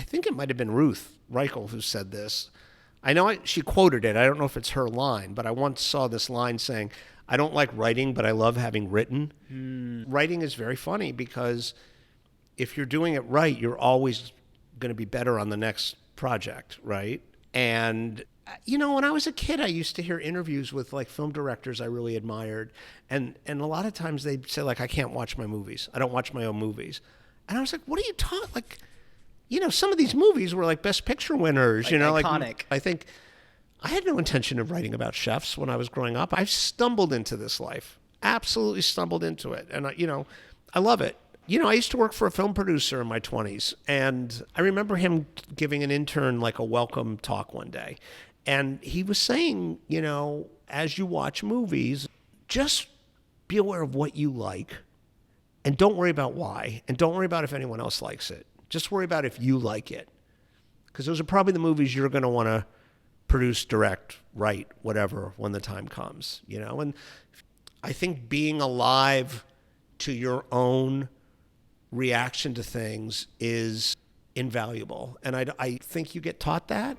think it might have been Ruth Reichel who said this. I know she quoted it. I don't know if it's her line, but I once saw this line saying, I don't like writing, but I love having written. Writing is very funny because if you're doing it right, you're always going to be better on the next project, right? And, when I was a kid, I used to hear interviews with like film directors I really admired. And a lot of times they'd say like, I can't watch my movies. I don't watch my own movies. And I was like, what are you talking? Like, some of these movies were like Best Picture winners, iconic. Like I think I had no intention of writing about chefs when I was growing up. I stumbled into this life, absolutely stumbled into it. And, I love it. I used to work for a film producer in my 20s, and I remember him giving an intern like a welcome talk one day. And he was saying, as you watch movies, just be aware of what you like and don't worry about why, and don't worry about if anyone else likes it. Just worry about if you like it. Because those are probably the movies you're going to want to produce, direct, write, whatever, when the time comes, And I think being alive to your own reaction to things is invaluable. And I think you get taught that.